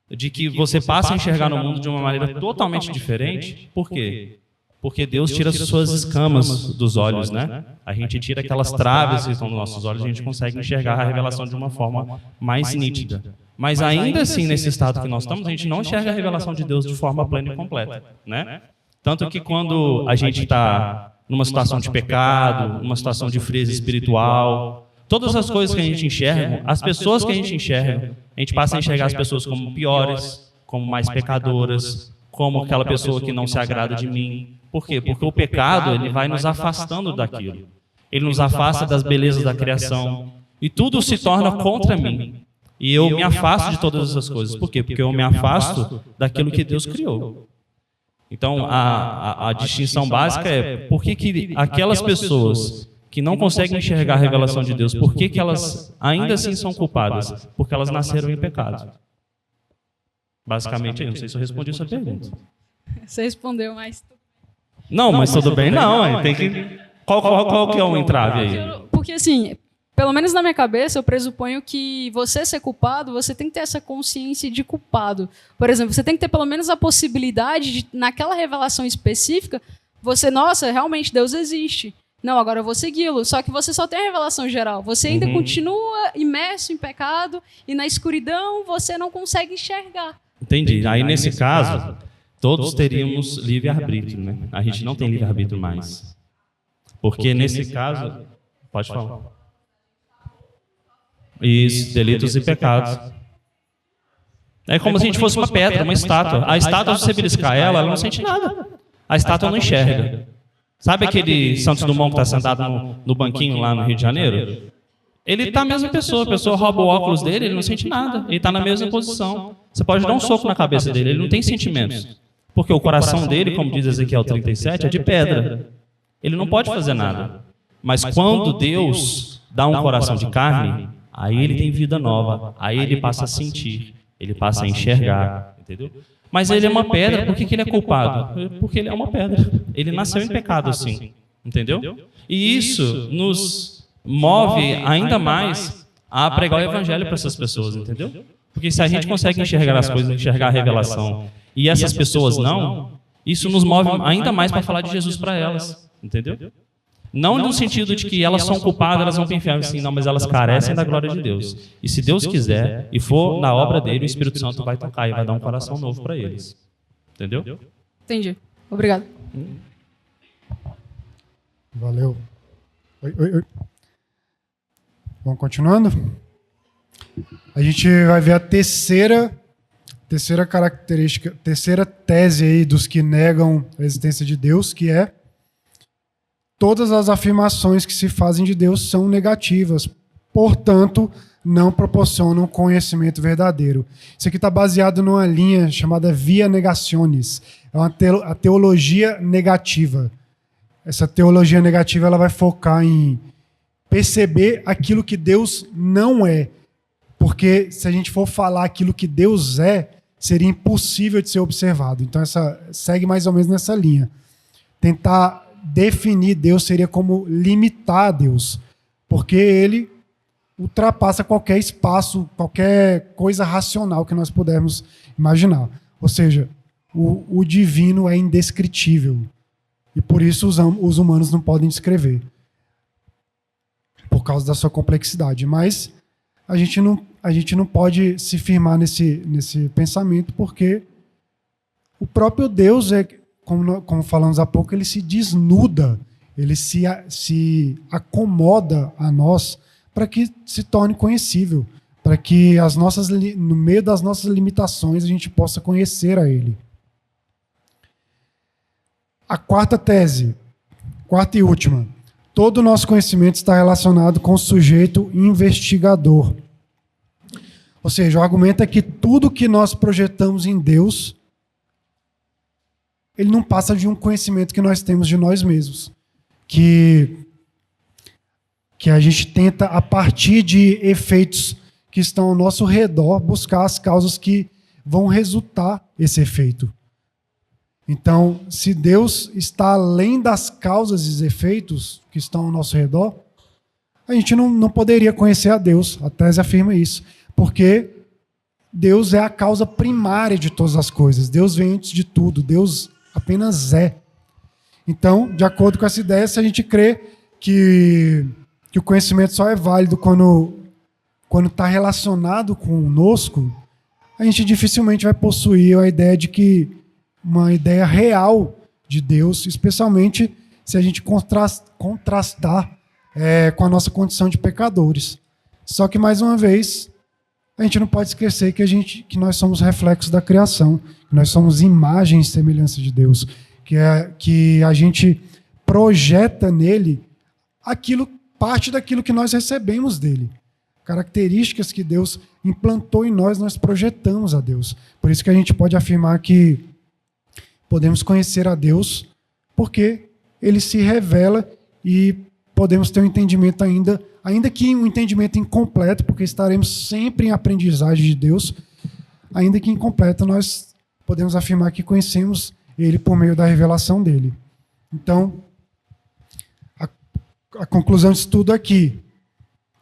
De que você passa a enxergar no mundo de uma maneira totalmente diferente. Por quê? Porque Deus tira as suas escamas dos olhos, né? A gente tira aquelas traves que estão nos nossos olhos, a gente consegue enxergar a revelação de uma forma mais nítida. Mas ainda assim, nesse estado que nós estamos, a gente não enxerga a revelação de Deus de forma plena e completa, né? Tanto que quando a gente está numa situação de pecado, numa situação de frieza espiritual, todas as coisas que a gente enxerga, as pessoas que a gente enxerga, a gente passa a enxergar as pessoas como piores, como mais pecadoras, como aquela pessoa que não se agrada de mim. Por quê? Porque o pecado, ele vai nos afastando daquilo. Ele nos afasta das belezas da criação. E tudo se torna contra mim. E eu me afasto de todas essas coisas. Por quê? Porque eu me afasto daquilo que Deus criou. Então, a distinção básica é por que aquelas pessoas que não conseguem enxergar a revelação de Deus, por que elas ainda assim são culpadas? Porque elas nasceram em pecado. Basicamente, eu não sei se eu respondi essa pergunta. Você respondeu, mas... Não, mas tudo bem, não. Tem que... Qual que é o entrave aí? Porque, assim, pelo menos na minha cabeça, eu presuponho que você ser culpado, você tem que ter essa consciência de culpado. Por exemplo, você tem que ter pelo menos a possibilidade de, naquela revelação específica, você, nossa, realmente Deus existe. Não, agora eu vou segui-lo. Só que você só tem a revelação geral. Você ainda continua imerso em pecado e na escuridão você não consegue enxergar. Entendi. Aí, nesse caso, todos teríamos livre-arbítrio, né? A gente não tem livre-arbítrio mais. Porque, nesse caso... Pode falar. Isso, delitos e pecados. É como se a gente fosse uma pedra, uma estátua. A estátua, se você beliscar ela não sente nada. A estátua não enxerga. Sabe aquele Santos Dumont que está sentado no banquinho lá no Rio de Janeiro? Ele está a mesma pessoa. A pessoa rouba o óculos dele, ele não sente nada. Ele está na mesma posição. Você pode dar um soco na cabeça dele, ele não tem sentimentos. Porque o coração dele, como diz Ezequiel 37, é de pedra. Ele não pode fazer nada. Mas quando Deus dá um coração de carne, aí ele tem vida nova. Aí ele passa a sentir, ele passa a enxergar. Entendeu? Mas ele é uma pedra, por que ele é culpado? Porque ele é uma pedra. Ele nasceu em pecado assim. Entendeu? E isso nos move ainda mais a pregar o evangelho para essas pessoas, entendeu? Porque se a gente consegue enxergar as coisas, enxergar a revelação, e essas pessoas não, isso nos move ainda mais para falar de Jesus para elas, entendeu? Não no sentido de que elas são culpadas, elas vão para o inferno, sim, não, mas elas carecem da glória de Deus. E se Deus quiser, e for na obra dele, o Espírito Santo vai tocar e vai dar um coração novo para eles. Entendeu? Entendi. Obrigado. Valeu. Oi. Vamos continuando? A gente vai ver a terceira característica, terceira tese aí dos que negam a existência de Deus, que é: todas as afirmações que se fazem de Deus são negativas, portanto, não proporcionam conhecimento verdadeiro. Isso aqui está baseado numa linha chamada via negationis. É a teologia negativa. Essa teologia negativa ela vai focar em perceber aquilo que Deus não é. Porque se a gente for falar aquilo que Deus é, seria impossível de ser observado. Então, essa segue mais ou menos nessa linha. Tentar definir Deus seria como limitar Deus. Porque ele ultrapassa qualquer espaço, qualquer coisa racional que nós pudermos imaginar. Ou seja, o divino é indescritível. E por isso os humanos não podem descrever. Por causa da sua complexidade. Mas a gente não pode se firmar nesse pensamento, porque o próprio Deus, como falamos há pouco, ele se desnuda, ele se acomoda a nós para que se torne conhecível, para que no meio das nossas limitações a gente possa conhecer a ele. A quarta tese, quarta e última. Todo o nosso conhecimento está relacionado com o sujeito investigador. Ou seja, o argumento é que tudo que nós projetamos em Deus, ele não passa de um conhecimento que nós temos de nós mesmos. Que a gente tenta, a partir de efeitos que estão ao nosso redor, buscar as causas que vão resultar esse efeito. Então, se Deus está além das causas e dos efeitos que estão ao nosso redor, a gente não poderia conhecer a Deus. A tese afirma isso. Porque Deus é a causa primária de todas as coisas. Deus vem antes de tudo. Deus apenas é. Então, de acordo com essa ideia, se a gente crê que o conhecimento só é válido quando está relacionado conosco, a gente dificilmente vai possuir a ideia de que uma ideia real de Deus, especialmente se a gente contrastar com a nossa condição de pecadores. Só que, mais uma vez, a gente não pode esquecer que nós somos reflexos da criação, que nós somos imagem e semelhança de Deus, que a gente projeta nele parte daquilo que nós recebemos dele. Características que Deus implantou em nós projetamos a Deus. Por isso que a gente pode afirmar que podemos conhecer a Deus porque ele se revela e podemos ter um entendimento ainda que um entendimento incompleto, porque estaremos sempre em aprendizagem de Deus, ainda que incompleto, nós podemos afirmar que conhecemos ele por meio da revelação dele. Então, a conclusão disso tudo aqui: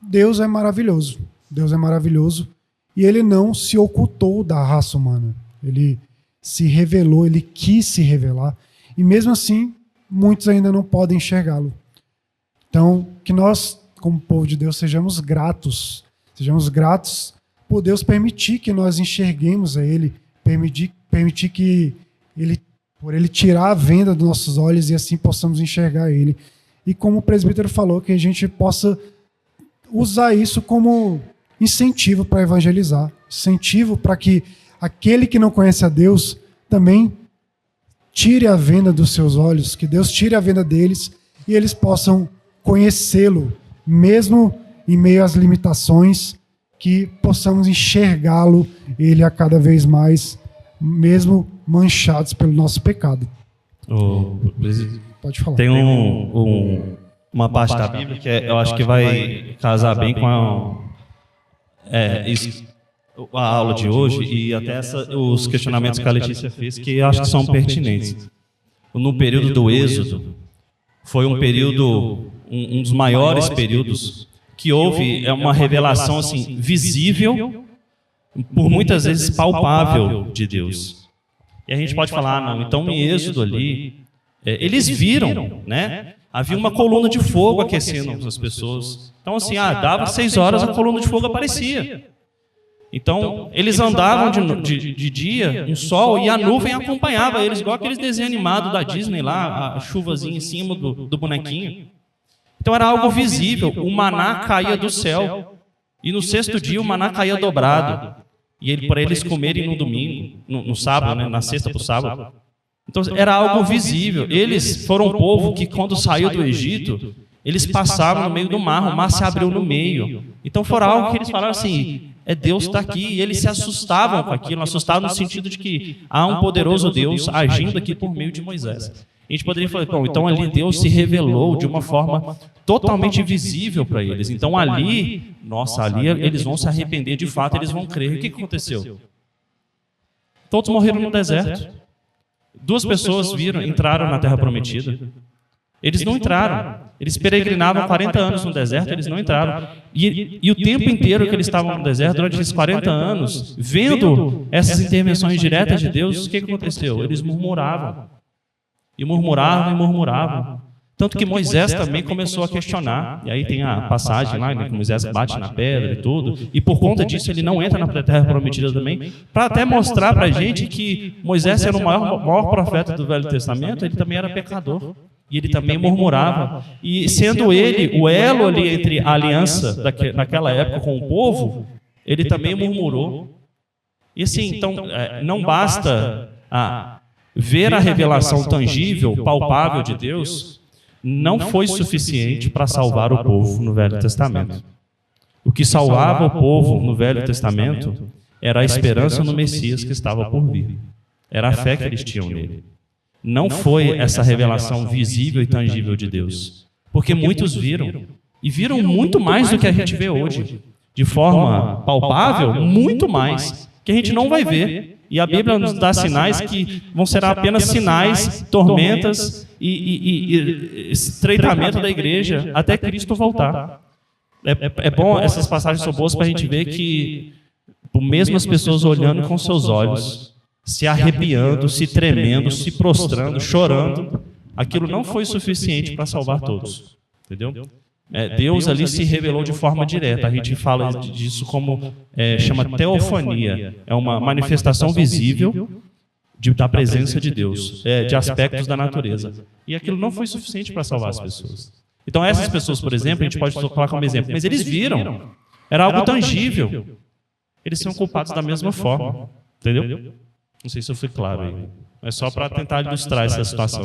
Deus é maravilhoso. Deus é maravilhoso e ele não se ocultou da raça humana. Ele se revelou, ele quis se revelar. E mesmo assim, muitos ainda não podem enxergá-lo. Então, que nós, como povo de Deus, sejamos gratos. Sejamos gratos por Deus permitir que nós enxerguemos a ele, permitir que por ele tirar a venda dos nossos olhos e assim possamos enxergar ele. E como o presbítero falou, que a gente possa usar isso como incentivo para evangelizar. Incentivo para que aquele que não conhece a Deus também tire a venda dos seus olhos, que Deus tire a venda deles e eles possam conhecê-lo, mesmo em meio às limitações, que possamos enxergá-lo, ele a cada vez mais, mesmo manchados pelo nosso pecado. Pode falar. Tem uma parte da Bíblia que eu acho que vai casar bem com a aula de hoje e até os questionamentos que a Letícia fez, que eu acho que são pertinentes. No período do Êxodo, foi um período, um dos maiores períodos, que houve uma revelação assim, visível, por muitas vezes palpável de Deus. E a gente pode falar, não, então em Êxodo ali, eles viram, né? Havia uma coluna de fogo aquecendo as pessoas. Então assim, dava 6 horas, a coluna de fogo aparecia. Então, eles andavam de dia, um sol, e a nuvem acompanhava eles, igual aqueles desenhos animados da Disney lá, a chuvazinha em cima do bonequinho. Então era algo visível, o maná caía do céu, e no 6º dia o maná caía dobrado, e para eles comerem no domingo, no sábado, né, na sexta para o sábado. Então era algo visível. Eles foram um povo que quando saiu do Egito, eles passavam no meio do mar, o mar se abriu no meio. Então foi algo que eles falaram assim, Deus está aqui, e eles se assustavam com aquilo, assustavam no sentido de que há um poderoso Deus agindo aqui por meio de Moisés. A gente poderia falar, bom, então ali Deus se revelou de uma forma totalmente visível para eles. Então ali, ali eles vão se arrepender de fato, eles vão crer. O que aconteceu? Todos morreram no deserto. 2 pessoas entraram na Terra Prometida. Eles não entraram. Eles peregrinavam 40 anos no deserto, eles não entraram. E o tempo inteiro que eles estavam no deserto, durante esses 40 anos, vendo essas intervenções diretas de Deus, o que aconteceu? Eles murmuravam. E murmuravam e murmuravam. Tanto que Moisés também começou a questionar. E aí tem a passagem lá, né, que Moisés bate na pedra e tudo. E por conta disso ele não entra na Terra Prometida também. Para até mostrar para a gente que Moisés era o maior profeta do Velho Testamento, ele também era pecador. E ele também murmurava. E sendo ele o elo ali entre a aliança naquela época com o povo, ele também murmurou. E assim, então, não basta ver a revelação tangível, palpável de Deus, não foi suficiente para salvar o povo no Velho Testamento. O que salvava o povo no Velho Testamento era a esperança no Messias que estava por vir. Era a fé que eles tinham nele. Não foi essa revelação visível e tangível de Deus. Porque muitos viram. E viram muito mais do que a gente vê hoje. De forma palpável, muito mais. Que a gente não vai ver. E a Bíblia nos dá sinais que vão ser apenas sinais, tormentas e estreitamento da igreja até Cristo voltar. É bom, essas passagens são boas para a gente ver que mesmo as pessoas olhando com seus olhos, se arrepiando, se tremendo, se prostrando, chorando, aquilo não foi suficiente para salvar todos. Entendeu? Deus ali se revelou de forma direta. A gente fala disso como chama teofania. É uma manifestação visível da presença de Deus, de aspectos da natureza. E aquilo não foi suficiente para salvar as pessoas. Então essas pessoas, por exemplo, a gente pode colocar como exemplo, mas eles viram. Era algo tangível. Eles são culpados da mesma forma. Entendeu? Não sei se eu fui claro aí. É só para tentar ilustrar essa situação.